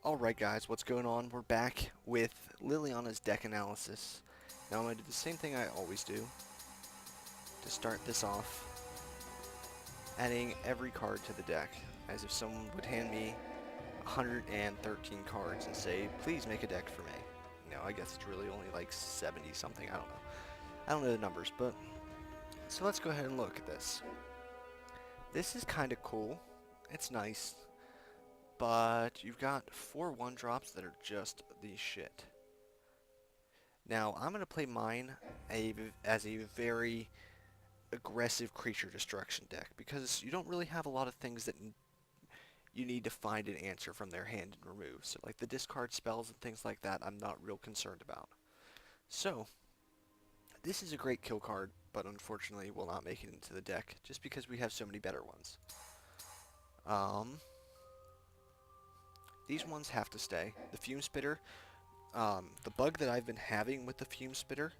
Alright guys, what's going on? We're back with Liliana's deck analysis. Now I'm going to do the same thing I always do to start this off, adding every card to the deck, as if someone would hand me 113 cards and say, please make a deck for me. No, I guess it's really only like 70 something, I don't know. I don't know the numbers, but... So let's go ahead and look at this. This is kind of cool. It's nice. But you've got 4 1-drops that are just the shit. Now, I'm going to play mine as a very aggressive creature destruction deck, because you don't really have a lot of things that you need to find an answer from their hand and remove. So, like the discard spells and things like that, I'm not real concerned about. So, this is a great kill card, but unfortunately will not make it into the deck, just because we have so many better ones. These ones have to stay. The Fume Spitter, the bug that I've been having with the Fume Spitter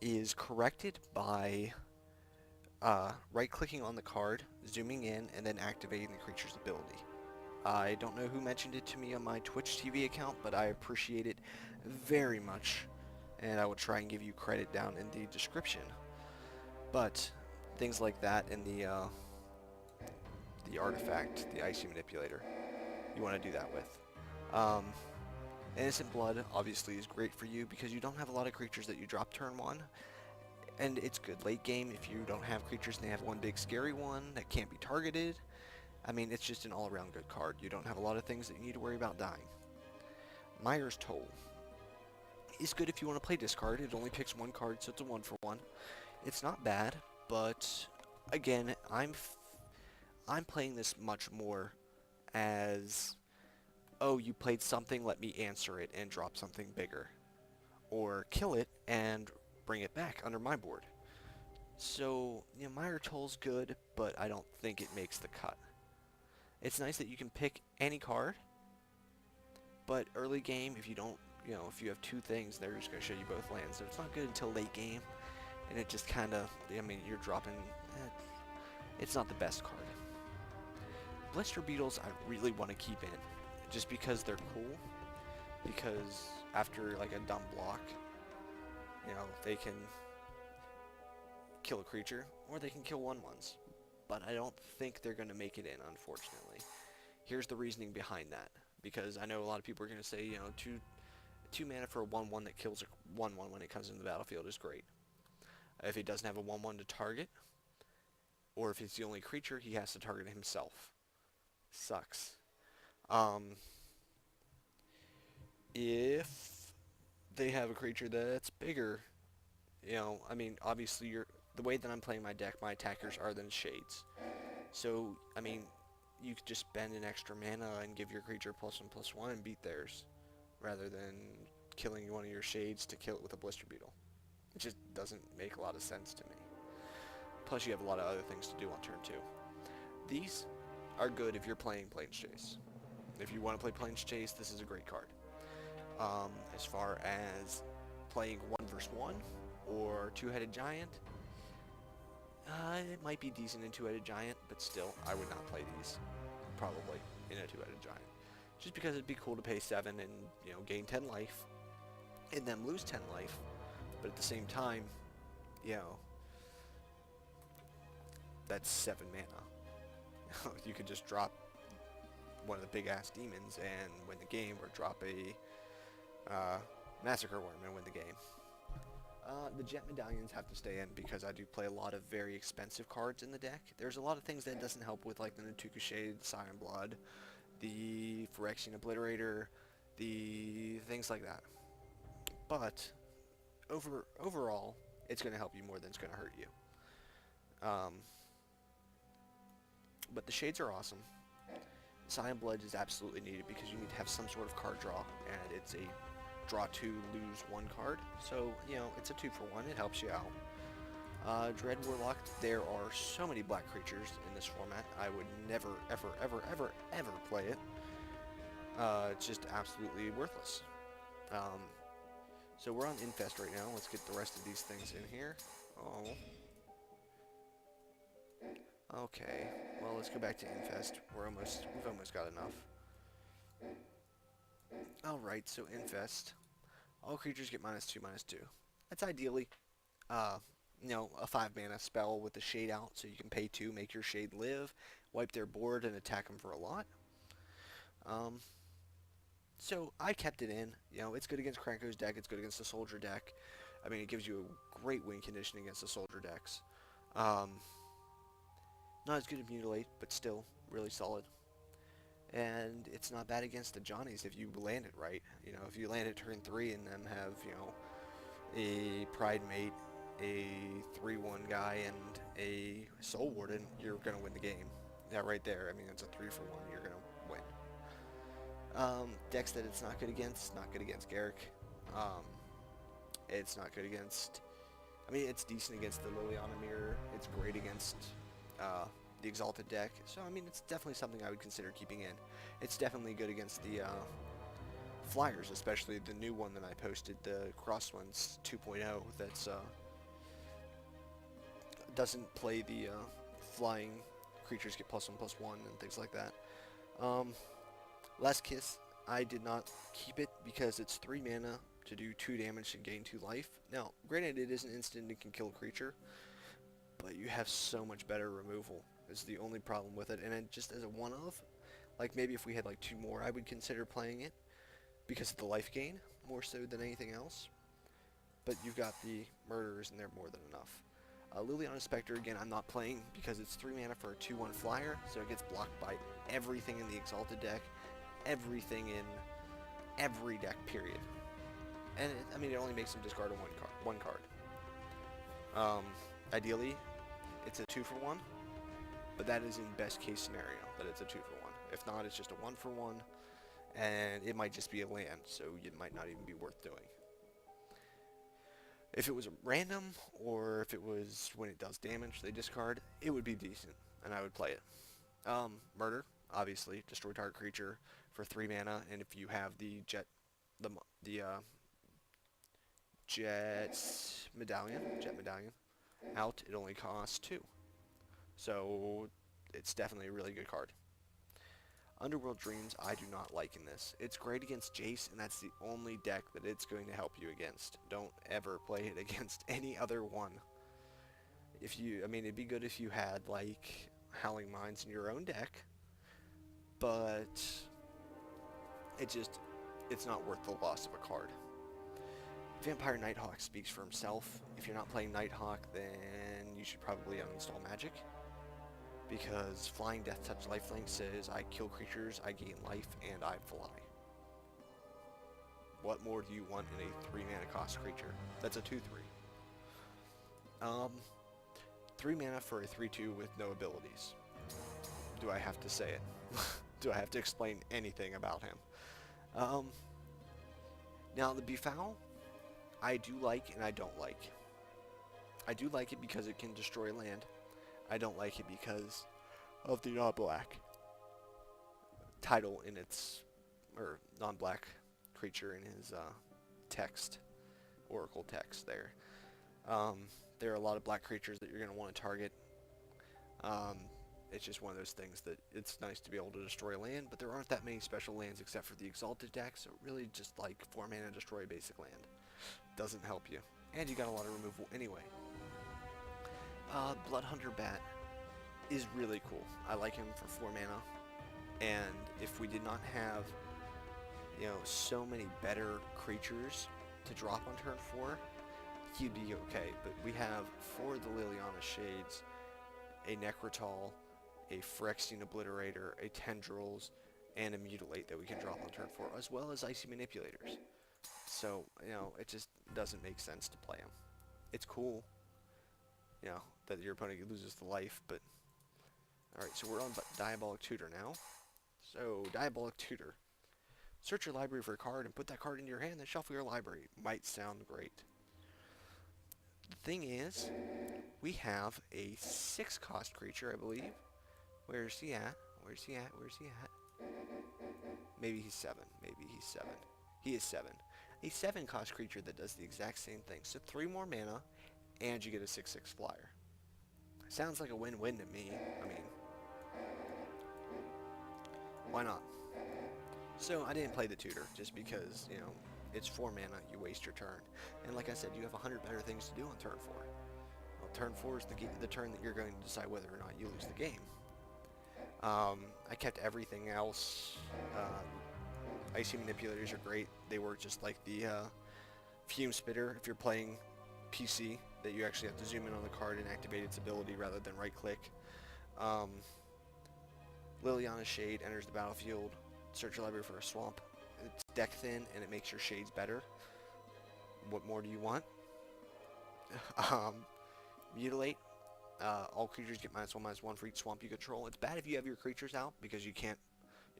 is corrected by right-clicking on the card, zooming in, and then activating the creature's ability. I don't know who mentioned it to me on my Twitch TV account, but I appreciate it very much, and I will try and give you credit down in the description. But things like that in the artifact, the Icy Manipulator, you want to do that with. Innocent Blood obviously is great for you because you don't have a lot of creatures that you drop turn 1, and it's good late game if you don't have creatures and they have one big scary one that can't be targeted. I mean, it's just an all-around good card. You don't have a lot of things that you need to worry about dying. Myers Toll is good if you want to play discard. It only picks 1 card, so it's a 1-for-1. It's not bad, but again, I'm playing this much more as, oh, you played something, let me answer it and drop something bigger. Or kill it and bring it back under my board. So, you know, Myra Toll's good, but I don't think it makes the cut. It's nice that you can pick any card, but early game, if you don't, you know, if you have 2 things, they're just going to show you both lands. So it's not good until late game, and it just kind of, I mean, you're dropping, it's not the best card. Blister Beetles I really want to keep in, just because they're cool, because after like a dumb block, you know, they can kill a creature, or they can kill 1/1s, but I don't think they're going to make it in, unfortunately. Here's the reasoning behind that, because I know a lot of people are going to say, you know, 2 mana for a 1/1 that kills a 1/1 when it comes into the battlefield is great. If he doesn't have a 1/1 to target, or if it's the only creature, he has to target himself. Sucks. If they have a creature that's bigger, you know, I mean, obviously the way that I'm playing my deck, my attackers are then shades. So, I mean, you could just spend an extra mana and give your creature +1/+1 and beat theirs, rather than killing one of your shades to kill it with a Blister Beetle. It just doesn't make a lot of sense to me. Plus, you have a lot of other things to do on turn 2. These are good if you're playing Plains Chase. If you want to play Plains Chase, this is a great card. As far as playing 1 vs 1 or 2-headed giant, it might be decent in 2-headed giant, but still, I would not play these probably in a 2-headed giant, just because it'd be cool to pay 7 and, you know, gain 10 life and then lose 10 life, but at the same time, you know, that's 7 mana. You could just drop one of the big-ass demons and win the game, or drop a Massacre Worm and win the game. The Jet Medallions have to stay in because I do play a lot of very expensive cards in the deck. There's a lot of things that doesn't help with, like the Natuka Shade, Cyan Blood, the Phyrexian Obliterator, the things like that. But overall, it's going to help you more than it's going to hurt you. But the shades are awesome. Cyan Blood is absolutely needed because you need to have some sort of card draw, and it's a draw 2, lose 1 card. So, you know, it's a 2-for-1. It helps you out. Dread Warlock, there are so many black creatures in this format. I would never, ever, ever, ever, ever play it. It's just absolutely worthless. So we're on Infest right now. Let's get the rest of these things in here. Oh. Okay, well, let's go back to Infest. We've almost got enough. Alright, so Infest. All creatures get -2/-2. That's ideally, uh, a 5 mana spell with the Shade out, so you can pay 2, make your Shade live, wipe their board, and attack them for a lot. Um, so I kept it in. It's good against Kranko's deck, it's good against the Soldier deck. I mean, it gives you a great win condition against the Soldier decks. Not as good as Mutilate, but still really solid. And it's not bad against the Johnnies if you land it right. If you land it turn 3 and them have, a Pride Mate, a 3/1 guy, and a Soul Warden, you're going to win the game. Yeah, right there. I mean, it's a 3-for-1. You're going to win. Decks that it's not good against Garrick. It's not good against... I mean, it's decent against the Liliana mirror. It's great against the Exalted deck. So, I mean, it's definitely something I would consider keeping in. It's definitely good against the Flyers, especially the new one that I posted, the Cross ones 2.0, that's doesn't play the flying creatures get +1/+1 and things like that. Last Kiss, I did not keep it because it's 3 mana to do 2 damage and gain 2 life. Now, granted, it is an instant and can kill a creature, but you have so much better removal is the only problem with it. And then just as a one-off, like maybe if we had like 2 more, I would consider playing it because of the life gain, more so than anything else. But you've got the murderers and they're more than enough. Liliana Spectre, again, I'm not playing because it's 3 mana for a 2/1 flyer, so it gets blocked by everything in the Exalted deck, everything in every deck, period. And it only makes them discard one card. Ideally, it's a 2-for-1, but that is in best case scenario, that it's a 2-for-1. If not, it's just a 1-for-1, and it might just be a land, so it might not even be worth doing. If it was a random, or if it was when it does damage, they discard, it would be decent, and I would play it. Murder, obviously, destroy target creature for 3 mana, and if you have the Jet Medallion out, it only costs 2. So it's definitely a really good card. Underworld Dreams, I do not like in this. It's great against Jace, and that's the only deck that it's going to help you against. Don't ever play it against any other one. It'd be good if you had, like, Howling Minds in your own deck, but it's not worth the loss of a card. Vampire Nighthawk speaks for himself. If you're not playing Nighthawk, then you should probably uninstall Magic, because Flying Death Touch Lifelink says I kill creatures, I gain life, and I fly. What more do you want in a 3 mana cost creature? That's a 2/3. 3 mana for a 3/2 with no abilities. Do I have to say it? Do I have to explain anything about him? Now the Befoul, I do like and I don't like. I do like it because it can destroy land. I don't like it because of the non-black title in its, or non-black creature in his text, oracle text there. There are a lot of black creatures that you're going to want to target. It's just one of those things that it's nice to be able to destroy land, but there aren't that many special lands except for the Exalted deck, so really just like 4 mana destroy basic land doesn't help you. And you got a lot of removal anyway. Bloodhunter Bat is really cool. I like him for 4 mana, and if we did not have, so many better creatures to drop on turn 4, he'd be okay. But we have, for the Liliana Shades, a Necrotal, a Phyrexian Obliterator, a Tendrils, and a Mutilate that we can drop on turn 4, as well as Icy Manipulators. So, it just doesn't make sense to play him. It's cool, that your opponent loses the life, but... Alright, so we're on Diabolic Tutor now. So, Diabolic Tutor. Search your library for a card and put that card into your hand, then shuffle your library. Might sound great. The thing is, we have a 6-cost creature, I believe. Where's he at? Where's he at? Where's he at? Maybe he's 7. Maybe he's 7. He is 7. A 7-cost creature that does the exact same thing. So 3 more mana, and you get a 6/6 flyer. Sounds like a win-win to me. I mean, why not? So I didn't play the tutor just because, you know, it's 4 mana, you waste your turn. And like I said, you have 100 better things to do on turn 4. Well, turn 4 is the turn that you're going to decide whether or not you lose the game. I kept everything else. Icy Manipulators are great. They work just like the Fume Spitter if you're playing PC, that you actually have to zoom in on the card and activate its ability rather than right-click. Liliana Shade enters the battlefield. Search your library for a swamp. It's deck thin and it makes your shades better. What more do you want? Mutilate. All creatures get -1/-1 for each swamp you control. It's bad if you have your creatures out because you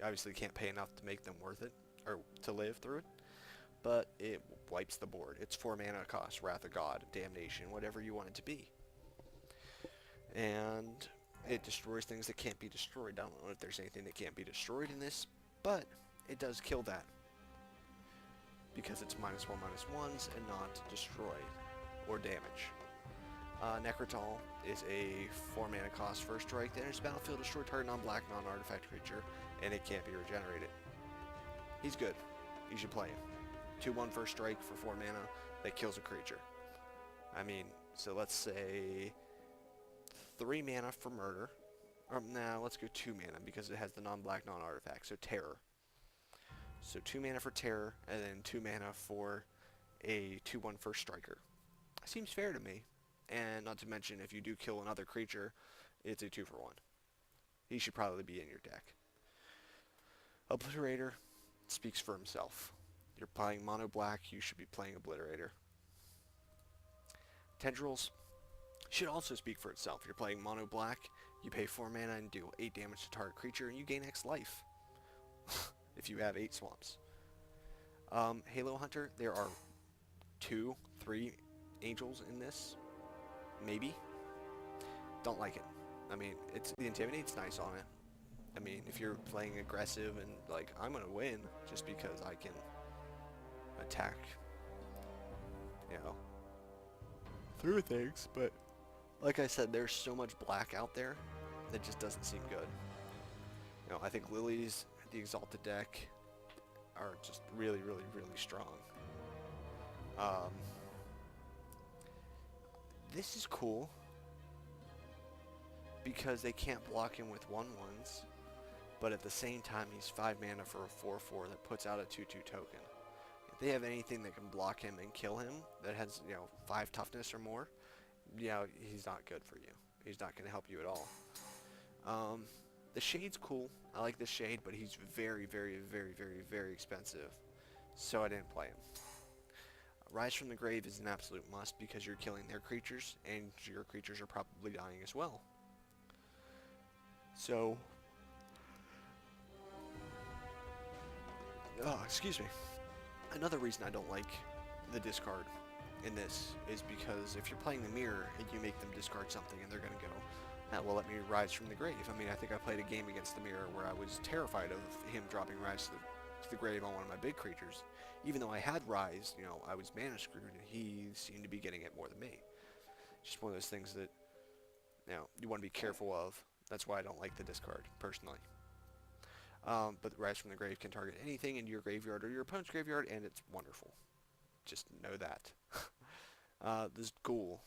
obviously can't pay enough to make them worth it or to live through it. But it wipes the board. It's 4 mana cost, Wrath of God, Damnation, whatever you want it to be. And it destroys things that can't be destroyed. I don't know if there's anything that can't be destroyed in this, but it does kill that. Because it's -1/-1s and not destroy or damage. Necrotal is a 4 mana cost first strike that enters the battlefield, destroy target non-black, non-artifact creature, and it can't be regenerated. He's good. You should play him. 2/1 first strike for 4 mana that kills a creature. I mean, so let's say 3 mana for murder. Or nah, let's go 2 mana because it has the non-black, non-artifact, so terror. So 2 mana for terror, and then 2 mana for a 2/1 first striker. Seems fair to me. And not to mention, if you do kill another creature, it's a 2-for-1. He should probably be in your deck. Obliterator speaks for himself. You're playing mono black, you should be playing Obliterator. Tendrils should also speak for itself. You're playing mono black, you pay 4 mana and do 8 damage to target creature, and you gain X life. If you have 8 swamps. Halo Hunter, there are 2, 3 angels in this. Maybe. Don't like it. I mean, the Intimidate's nice on it. I mean, if you're playing aggressive and like, I'm gonna win just because I can attack, you know, through things, but like I said, there's so much black out there that just doesn't seem good. You know, I think Lilies, the Exalted deck, are just really, really, really strong. This is cool because they can't block him with 1/1s, but at the same time he's 5 mana for a 4/4 that puts out a 2/2 token. If they have anything that can block him and kill him that has, you know, 5 toughness or more, yeah, he's not good for you. He's not going to help you at all. The Shade's cool. I like the Shade, but he's very, very, very, very, very expensive, so I didn't play him. Rise from the Grave is an absolute must because you're killing their creatures, and your creatures are probably dying as well. So, excuse me. Another reason I don't like the discard in this is because if you're playing the Mirror and you make them discard something and they're going to go, ah, well, let me Rise from the Grave. I mean, I think I played a game against the Mirror where I was terrified of him dropping Rise to the Grave on one of my big creatures. Even though I had Rise, you know, I was mana screwed, and he seemed to be getting it more than me. Just one of those things that, you know, you want to be careful of. That's why I don't like the discard, personally. But Rise from the Grave can target anything in your graveyard or your opponent's graveyard, and it's wonderful. Just know that. This Ghoul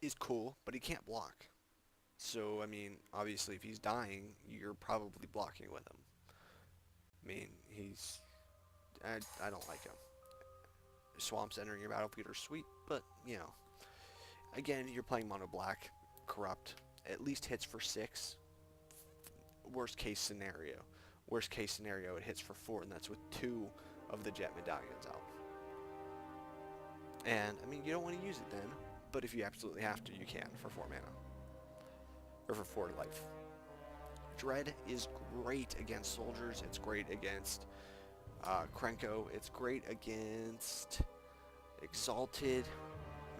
is cool, but he can't block. So, I mean, obviously, if he's dying, you're probably blocking with him. I mean, I don't like him. Swamps entering your battlefield are sweet, but, you know. Again, you're playing mono black, corrupt. At least hits for 6. Worst case scenario. Worst case scenario, it hits for 4, and that's with 2 of the Jet Medallions out. And, I mean, you don't want to use it then, but if you absolutely have to, you can for 4 mana. Or for 4 life. Dread is great against soldiers. It's great against Krenko. It's great against Exalted.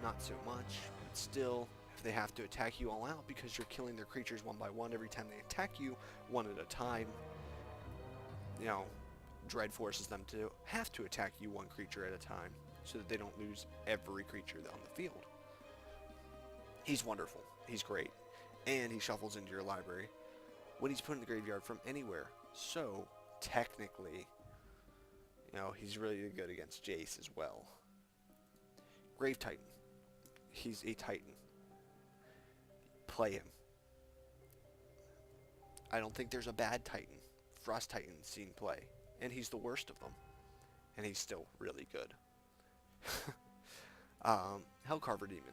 Not so much, but still, if they have to attack you all out because you're killing their creatures 1 by 1 every time they attack you, 1 at a time, you know, Dread forces them to have to attack you 1 creature at a time so that they don't lose every creature on the field. He's wonderful. He's great. And he shuffles into your library when he's put in the graveyard from anywhere. So, technically, he's really good against Jace as well. Grave Titan. He's a Titan. Play him. I don't think there's a bad Titan. Frost Titan seen play. And he's the worst of them. And he's still really good. Hellcarver Demon.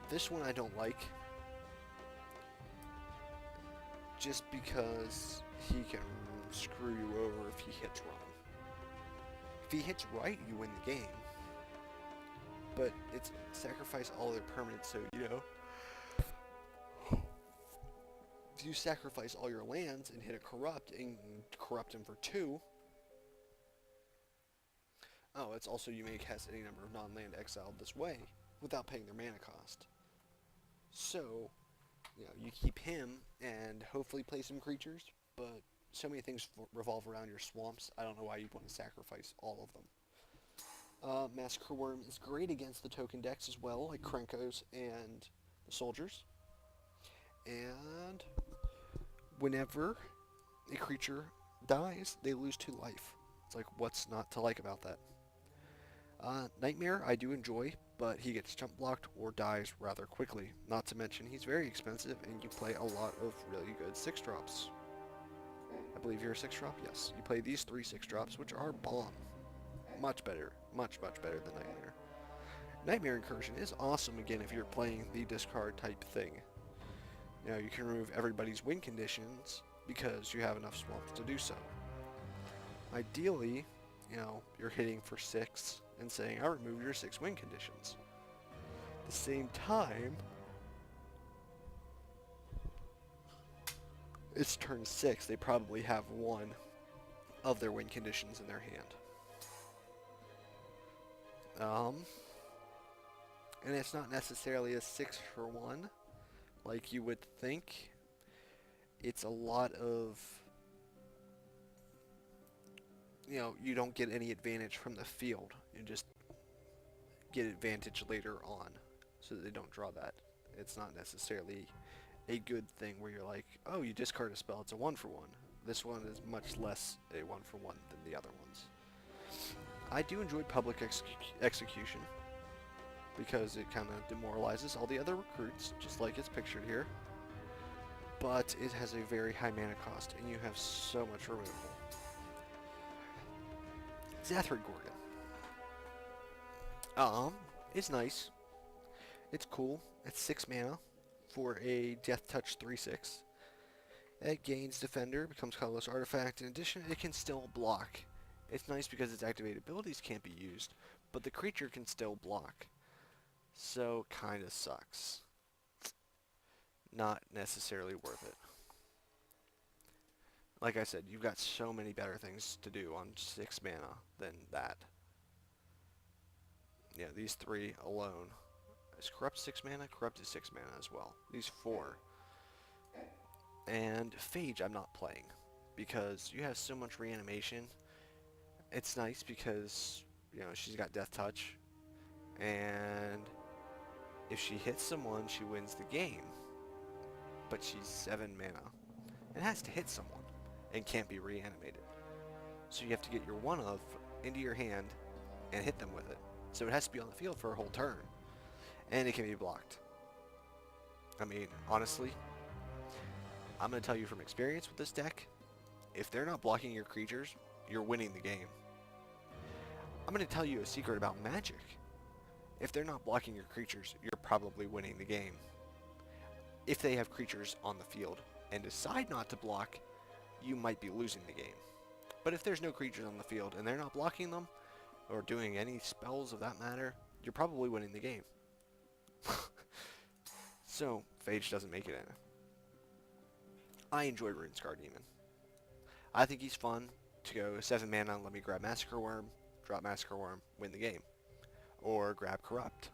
This one I don't like. Just because he can screw you over if he hits wrong. If he hits right, you win the game. But it's sacrifice all their permanents, so, if you sacrifice all your lands and hit a corrupt and corrupt him for 2, it's also you may cast any number of non-land exiled this way without paying their mana cost. So, you keep him and hopefully play some creatures, but so many things revolve around your swamps, I don't know why you'd want to sacrifice all of them. Massacre Worm is great against the token decks as well, like Krenkos and the Soldiers. And whenever a creature dies, they lose 2 life. It's like, what's not to like about that? Nightmare I do enjoy, but he gets jump blocked or dies rather quickly. Not to mention he's very expensive and you play a lot of really good 6-drops. I believe you're a 6-drop? Yes. You play these 3 6-drops, which are bomb. Much better. Much, much better than Nightmare. Nightmare Incursion is awesome again if you're playing the discard type thing. You can remove everybody's win conditions because you have enough swamps to do so. Ideally, you're hitting for 6 and saying, I remove your 6 win conditions. At the same time, it's turn 6, they probably have 1 of their win conditions in their hand. And it's not necessarily a 6 for 1 like you would think. It's a lot of, you don't get any advantage from the field. You just get advantage later on so that they don't draw that. It's not necessarily a good thing where you're like, oh, you discard a spell, it's a 1 for 1. This one is much less a 1 for 1 than the other ones. I do enjoy Public Execution because it kind of demoralizes all the other recruits, just like it's pictured here. But it has a very high mana cost, and you have so much removal. Zathrid Gorgon. It's nice. It's cool. It's 6 mana for a Death Touch 3/6. It gains Defender, becomes colorless artifact. In addition, it can still block. It's nice because its activated abilities can't be used, but the creature can still block. So, kinda sucks. Not necessarily worth it. Like I said, you've got so many better things to do on 6 mana than that. Yeah, these 3 alone. Is Corrupt 6 mana? Corrupt is 6 mana as well. These 4. And Phage I'm not playing because you have so much reanimation. It's nice because, she's got Death Touch, and if she hits someone, she wins the game. But she's 7 mana and has to hit someone and can't be reanimated. So you have to get your 1-of into your hand and hit them with it. So it has to be on the field for a whole turn. And it can be blocked. I mean, honestly, I'm going to tell you from experience with this deck, if they're not blocking your creatures, you're winning the game. I'm going to tell you a secret about Magic. If they're not blocking your creatures, you're probably winning the game. If they have creatures on the field and decide not to block, you might be losing the game. But if there's no creatures on the field and they're not blocking them, or doing any spells of that matter, you're probably winning the game. So, Phage doesn't make it in. I enjoy Runescar Demon. I think he's fun to go 7 mana, let me grab Massacre Worm, drop Massacre Worm, win the game. Or grab Corrupt.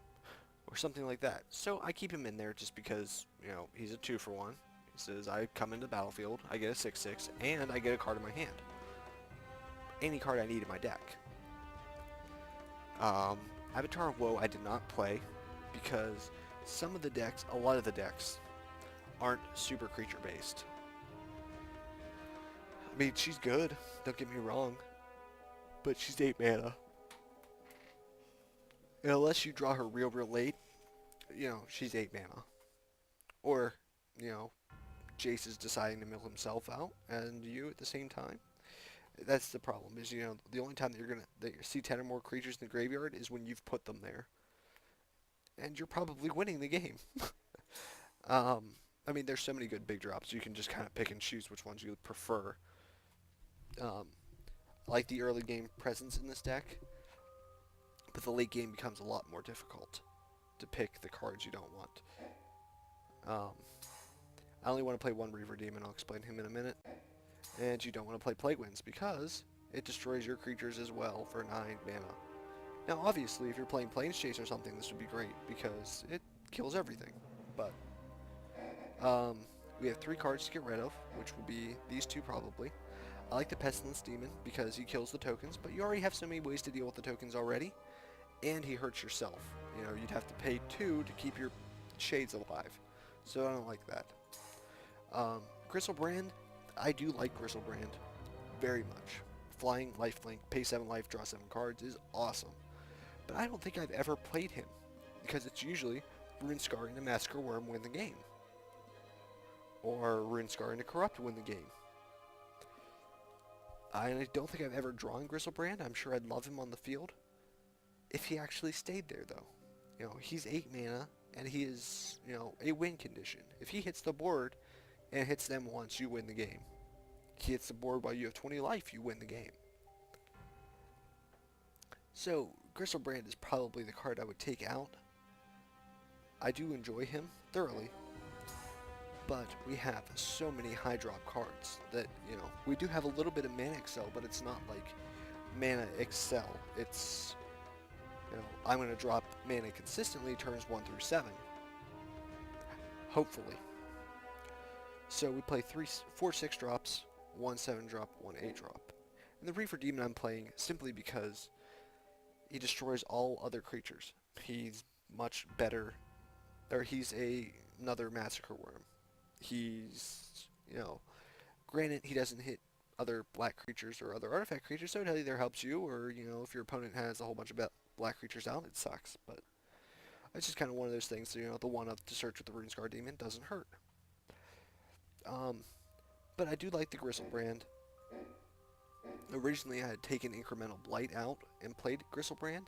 Or something like that. So I keep him in there just because, he's a 2 for 1. He says I come into the battlefield, I get a 6/6, and I get a card in my hand. Any card I need in my deck. Avatar of Woe I did not play because some of the decks, a lot of the decks, aren't super creature based. I mean, she's good, don't get me wrong, but she's 8 mana. And unless you draw her real late, she's 8 mana. Or, you know, Jace is deciding to mill himself out, and you at the same time. That's the problem, is, the only time that you see 10 or more creatures in the graveyard is when you've put them there. And you're probably winning the game. I mean, there's so many good big drops, you can just kind of pick and choose which ones you prefer. I like the early game presence in this deck, but the late game becomes a lot more difficult to pick the cards you don't want. I only want to play one Reaver Demon, I'll explain him in a minute. And you don't want to play Plague Winds because it destroys your creatures as well for 9 mana. Now obviously if you're playing Plains Chase or something, this would be great because it kills everything. But we have 3 cards to get rid of, which will be these 2 probably. I like the Pestilence Demon because he kills the tokens, but you already have so many ways to deal with the tokens already, and he hurts yourself. You'd have to pay 2 to keep your shades alive, so I don't like that. Gristlebrand, I do like Gristlebrand very much. Flying, lifelink, pay 7 life, draw 7 cards is awesome, but I don't think I've ever played him because it's usually Runescar and a Massacre Worm win the game, or Runescar and a Corrupt win the game. I don't think I've ever drawn Gristlebrand. I'm sure I'd love him on the field if he actually stayed there, though. He's 8 mana, and he is, a win condition. If he hits the board and hits them once, you win the game. He hits the board while you have 20 life, you win the game. So, Gristlebrand is probably the card I would take out. I do enjoy him thoroughly, but we have so many high drop cards that, we do have a little bit of mana excel, but it's not like mana excel. It's, I'm going to drop mana consistently turns 1 through 7. Hopefully. So we play 4 6 drops, 1 7 drop, 1 8 drop. And the Reaver Demon I'm playing simply because he destroys all other creatures. He's much better, or he's another Massacre Worm. He's, granted he doesn't hit other black creatures or other artifact creatures, so it either helps you or, if your opponent has a whole bunch of black creatures out, it sucks. But it's just kind of one of those things, the one-up to search with the Runescar Demon doesn't hurt. But I do like the Gristlebrand. Originally I had taken Incremental Blight out and played Gristlebrand,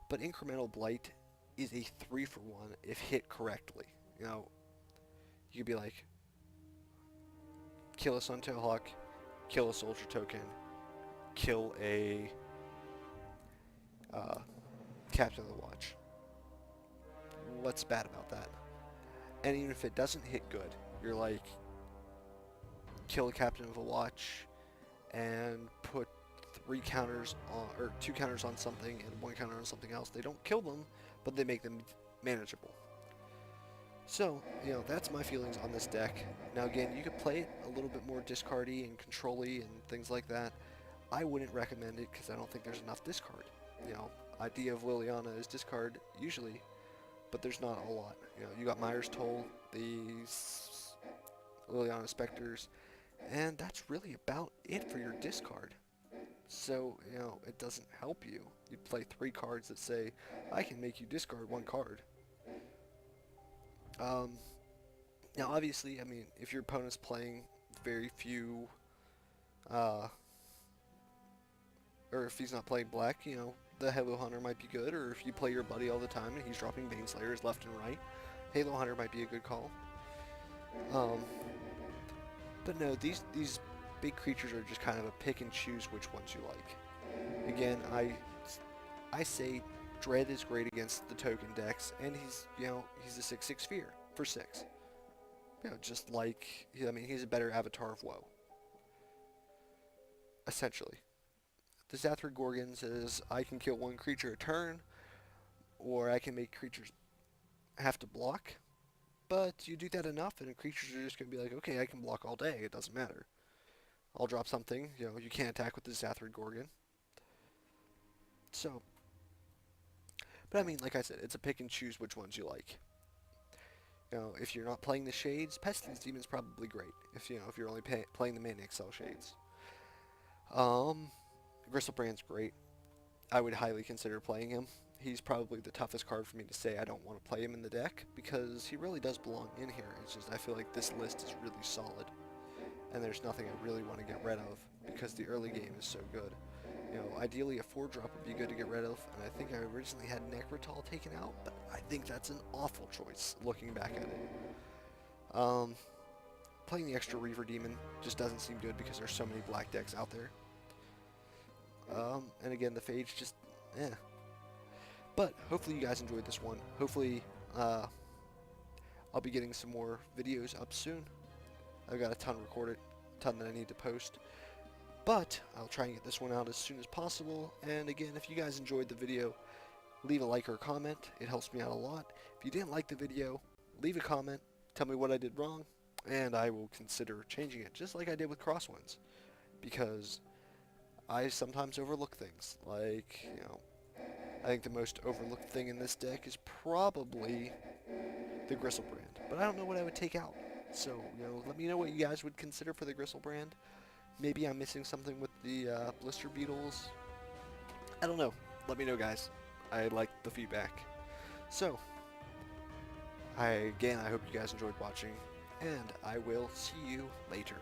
but Incremental Blight is a 3-for-1 if hit correctly. You could be like, kill a Suntailhawk, kill a Soldier Token, kill a Captain of the Watch. What's bad about that? And even if it doesn't hit good, you're like, kill a Captain of the Watch and put 3 counters on, or 2 counters on something and 1 counter on something else. They don't kill them, but they make them manageable. So, that's my feelings on this deck. Now again, you could play it a little bit more discardy and control-y and things like that. I wouldn't recommend it because I don't think there's enough discard. Idea of Liliana is discard usually, but there's not a lot. You got Myers Toll, these Liliana Specters, and that's really about it for your discard. So, it doesn't help you. You play 3 cards that say, I can make you discard 1 card. Now obviously, I mean, if your opponent's playing very few, or if he's not playing black, the Halo Hunter might be good, or if you play your buddy all the time and he's dropping Baneslayers left and right, Halo Hunter might be a good call. But no, these big creatures are just kind of a pick and choose which ones you like. Again, I say Dread is great against the token decks, and he's a 6/6 Sphere for 6. Just like, he's a better Avatar of Woe. Essentially. The Zathra Gorgon says, I can kill 1 creature a turn, or I can make creatures have to block. But you do that enough, and creatures are just going to be like, okay, I can block all day, it doesn't matter. I'll drop something, you can't attack with the Zathra Gorgon. So, but like I said, it's a pick and choose which ones you like. If you're not playing the Shades, Pestilence Demon's probably great. If you're only playing the Mana Excel Shades. Um, Gristlebrand's great. I would highly consider playing him. He's probably the toughest card for me to say I don't want to play him in the deck because he really does belong in here. It's just I feel like this list is really solid and there's nothing I really want to get rid of because the early game is so good. You know, ideally a 4-drop would be good to get rid of, and I think I originally had Necrotal taken out, but I think that's an awful choice looking back at it. Playing the extra Reaver Demon just doesn't seem good because there's so many black decks out there. And again, the Phage just, eh. But hopefully you guys enjoyed this one. Hopefully I'll be getting some more videos up soon. I've got a ton recorded, a ton that I need to post. But I'll try and get this one out as soon as possible. And again, if you guys enjoyed the video, leave a like or a comment. It helps me out a lot. If you didn't like the video, leave a comment. Tell me what I did wrong, and I will consider changing it, just like I did with Crosswinds. Because I sometimes overlook things. Like, you know, I think the most overlooked thing in this deck is probably the Gristlebrand. But I don't know what I would take out. So, you know, let me know what you guys would consider for the Gristlebrand. Maybe I'm missing something with the Blister Beetles. I don't know. Let me know, guys. I like the feedback. So, I hope you guys enjoyed watching, and I will see you later.